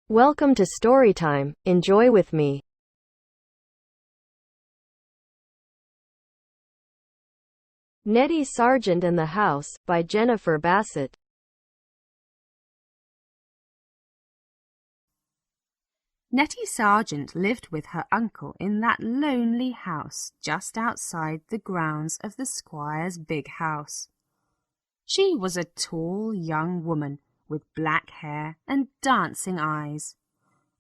Welcome to story time. Enjoy with me. Netty Sargent and the House, by Jennifer Bassett. Netty Sargent lived with her uncle in that lonely house just outside the grounds of the squire's big house. She was a tall young woman with black hair and dancing eyes,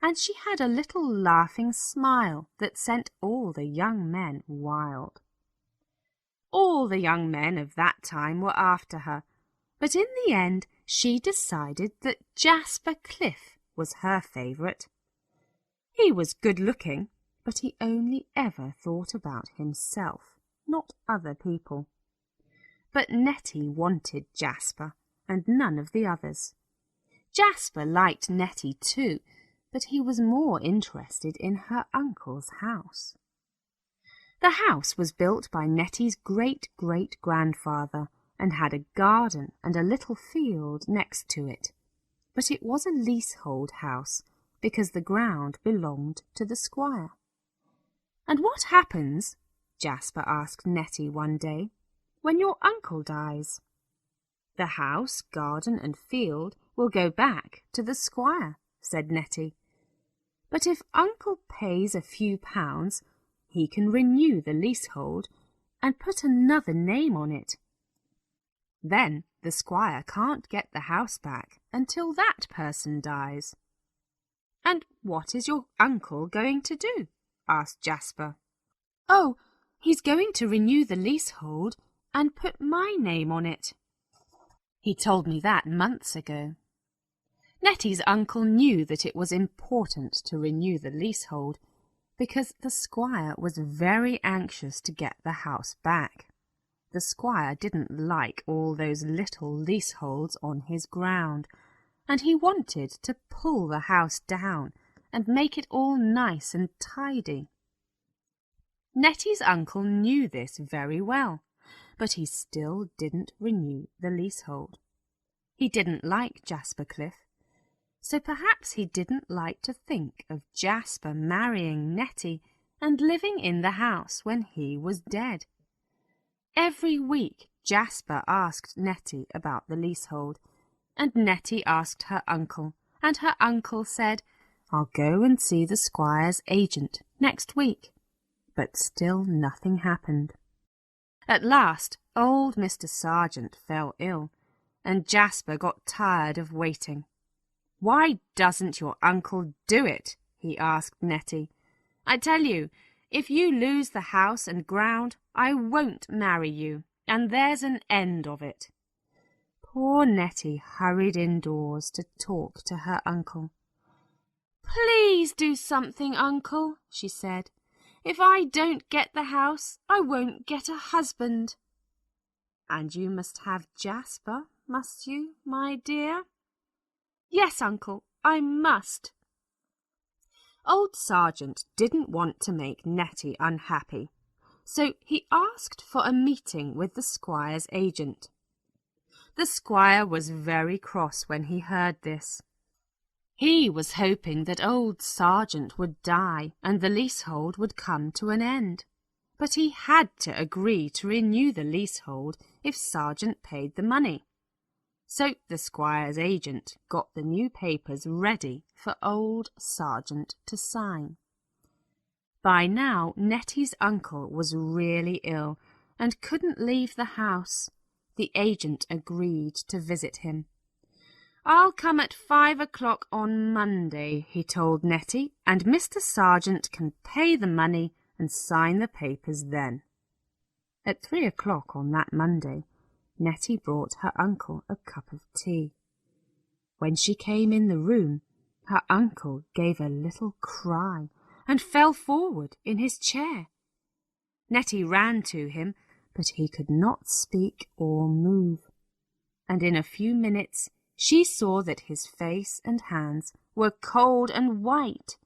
and she had a little laughing smile that sent all the young men wild. All the young men of that time were after her, but in the end she decided that Jasper Cliff was her favourite. He was good-looking, but he only ever thought about himself, not other people. But Netty wanted Jasper, and none of the others. Jasper liked Netty too, but he was more interested in her uncle's house. The house was built by Netty's great-great-grandfather and had a garden and a little field next to it. But it was a leasehold house, because the ground belonged to the squire. "And what happens," Jasper asked Netty one day, "when your uncle dies?" "The house, garden and field will go back to the squire," said Netty. "But if uncle pays a few pounds, he can renew the leasehold and put another name on it. Then the squire can't get the house back until that person dies." "And what is your uncle going to do?" asked Jasper. "Oh, he's going to renew the leasehold and put my name on it. He told me that months ago." Netty's uncle knew that it was important to renew the leasehold, because the squire was very anxious to get the house back. The squire didn't like all those little leaseholds on his ground, and he wanted to pull the house down and make it all nice and tidy. Netty's uncle knew this very well, but he still didn't renew the leasehold. He didn't like Jasper Cliff, so perhaps he didn't like to think of Jasper marrying Netty and living in the house when he was dead. Every week Jasper asked Netty about the leasehold, and Netty asked her uncle, and her uncle said, "I'll go and see the squire's agent next week." But still nothing happened. At last old Mr. Sargent fell ill, and Jasper got tired of waiting. "Why doesn't your uncle do it?" he asked Netty. "I tell you, if you lose the house and ground, I won't marry you, and there's an end of it." Poor Netty hurried indoors to talk to her uncle. "Please do something, uncle," she said. "If I don't get the house, I won't get a husband." "And you must have Jasper, must you, my dear?" "Yes, uncle, I must." Old Sargent didn't want to make Netty unhappy, so he asked for a meeting with the squire's agent. The squire was very cross when he heard this. He was hoping that old Sargent would die and the leasehold would come to an end. But he had to agree to renew the leasehold if Sargent paid the money. So the squire's agent got the new papers ready for old Sargent to sign. By now Netty's uncle was really ill and couldn't leave the house. The agent agreed to visit him. "I'll come at 5 o'clock on Monday," he told Netty, "and Mr. Sargent can pay the money and sign the papers then." At 3 o'clock on that Monday, Netty brought her uncle a cup of tea. When she came in the room, her uncle gave a little cry and fell forward in his chair. Netty ran to him, but he could not speak or move, and in a few minutes she saw that his face and hands were cold and white.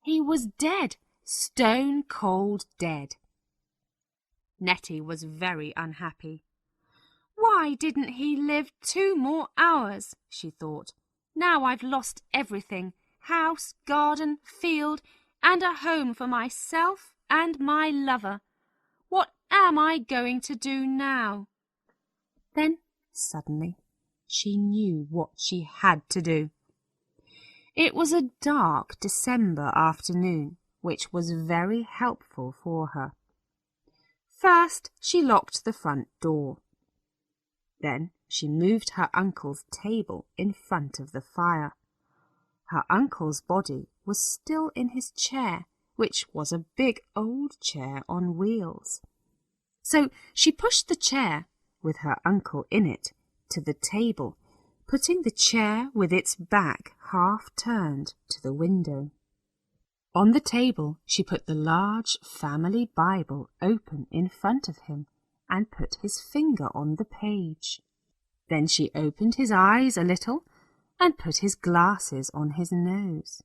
He was dead, stone cold dead. Netty was very unhappy. "Why didn't he live 2 more hours?" she thought. "Now I've lost everything. house, garden, field, and a home for myself and my lover. What am I going to do now?" Then, suddenly, she knew what she had to do. It was a dark December afternoon, which was very helpful for her. First, she locked the front door. Then she moved her uncle's table in front of the fire. Her uncle's body was still in his chair, which was a big old chair on wheels. So she pushed the chair, with her uncle in it, to the table, putting the chair with its back half turned to the window. On the table she put the large family Bible open in front of him and put his finger on the page. Then she opened his eyes a little and put his glasses on his nose.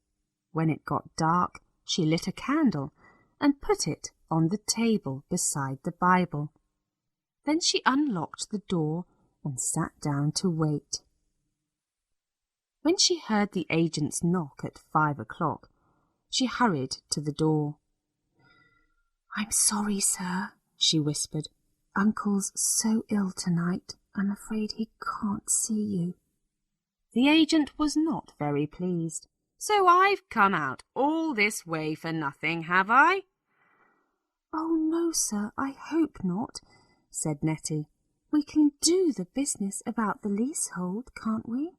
When it got dark, she lit a candle and put it on the table beside the Bible. Then she unlocked the door and sat down to wait. When she heard the agent's knock at 5 o'clock, she hurried to the door. "I'm sorry, sir," she whispered. "Uncle's so ill tonight, I'm afraid he can't see you." The agent was not very pleased. "So I've come out all this way for nothing, have I?" "Oh, no, sir, I hope not," said Netty. "We can do the business about the leasehold, can't we?"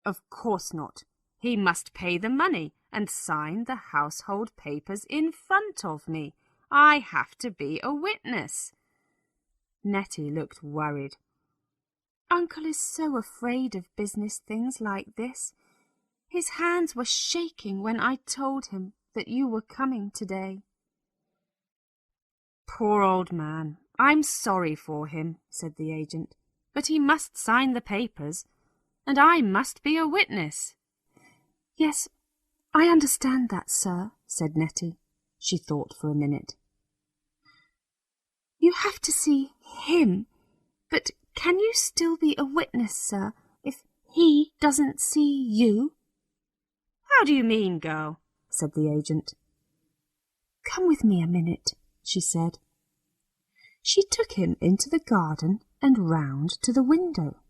"Of course not. He must pay the money and sign the household papers in front of me. I have to be a witness." Netty looked worried. "Uncle is so afraid of business things like this. His hands were shaking when I told him that you were coming today." "Poor old man. I'm sorry for him," said the agent. "But he must sign the papers, and I must be a witness." "Yes, I understand that, sir," said Netty. She thought for a minute. "You have to see him, but can you still be a witness, sir, if he doesn't see you?" "How do you mean, girl?" said the agent. "Come with me a minute," she said. She took him into the garden and round to the window.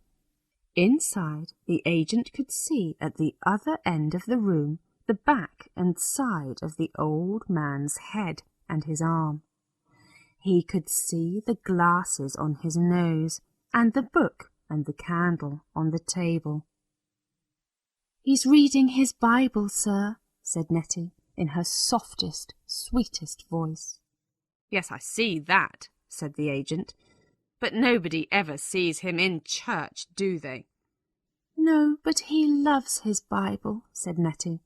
Inside, the agent could see at the other end of the room the back and side of the old man's head and his arm. He could see the glasses on his nose and the book and the candle on the table. "He's reading his Bible, sir," said Netty in her softest, sweetest voice. "Yes, I see that," said the agent. "But nobody ever sees him in church, do they?" "No, but he loves his Bible," said Netty.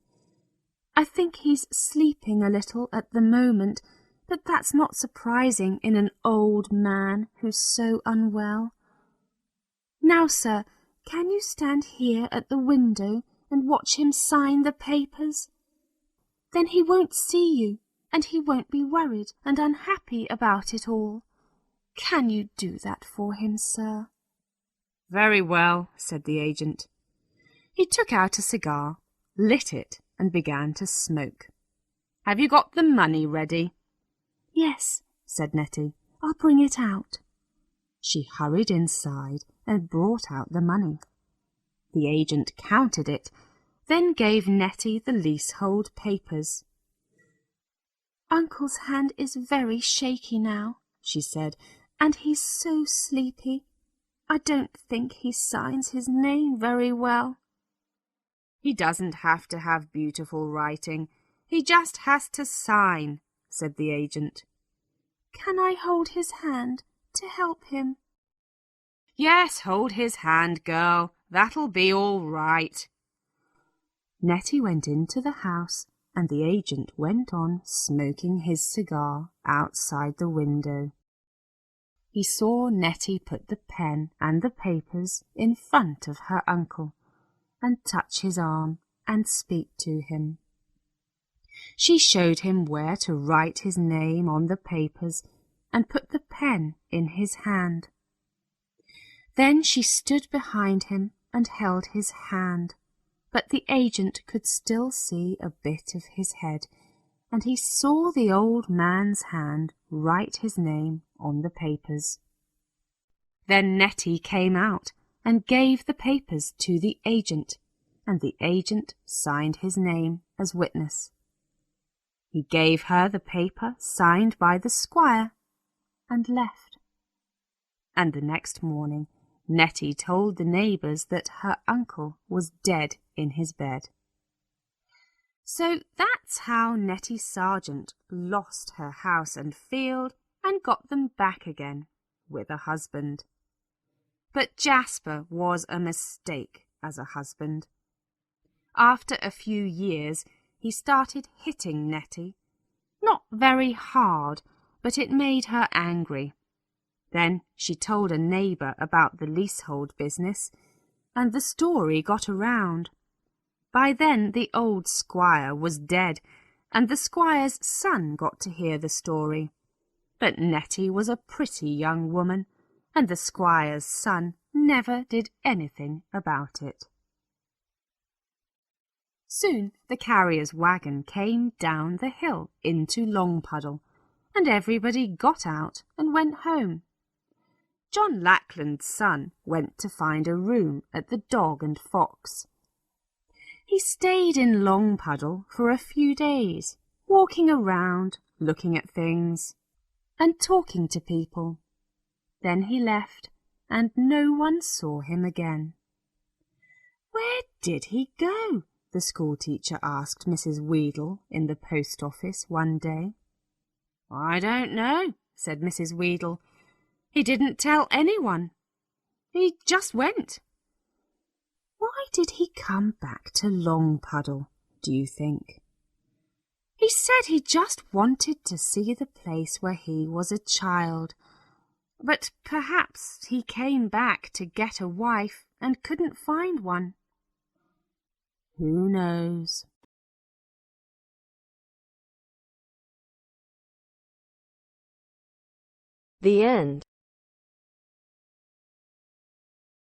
"I think he's sleeping a little at the moment, but that's not surprising in an old man who's so unwell. Now, sir, can you stand here at the window and watch him sign the papers? Then he won't see you, and he won't be worried and unhappy about it all. Can you do that for him, sir?" "Very well," said the agent. He took out a cigar, lit it, and began to smoke. "Have you got the money ready?" "Yes," said Netty. "I'll bring it out." She hurried inside and brought out the money. The agent counted it, then gave Netty the leasehold papers. "Uncle's hand is very shaky now," she said, "and he's so sleepy. I don't think he signs his name very well." "He doesn't have to have beautiful writing. He just has to sign," said the agent. "Can I hold his hand to help him?" "Yes, hold his hand, girl. That'll be all right." Netty went into the house, and the agent went on smoking his cigar outside the window. He saw Netty put the pen and the papers in front of her uncle, and touch his arm and speak to him. She showed him where to write his name on the papers and put the pen in his hand. Then she stood behind him and held his hand, but the agent could still see a bit of his head, and he saw the old man's hand write his name on the papers. Then Netty came out and gave the papers to the agent, and the agent signed his name as witness. He gave her the paper signed by the squire and left. And the next morning Netty told the neighbours that her uncle was dead in his bed. So that's how Netty Sargent lost her house and field and got them back again with a husband. But Jasper was a mistake as a husband. After a few years, he started hitting Netty. Not very hard, but it made her angry. Then she told a neighbour about the leasehold business, and the story got around. By then the old squire was dead, and the squire's son got to hear the story. But Netty was a pretty young woman, and the squire's son never did anything about it. Soon the carrier's wagon came down the hill into Longpuddle, and everybody got out and went home. John Lackland's son went to find a room at the Dog and Fox. He stayed in Longpuddle for a few days, walking around, looking at things, and talking to people. Then he left, and no one saw him again. "Where did he go?" the schoolteacher asked Mrs. Weedle in the post office one day. "I don't know," said Mrs. Weedle. "He didn't tell anyone. He just went." Why did he come back to Longpuddle, do you think? He said he just wanted to see the place where he was a child, but perhaps he came back to get a wife and couldn't find one. Who knows? The end.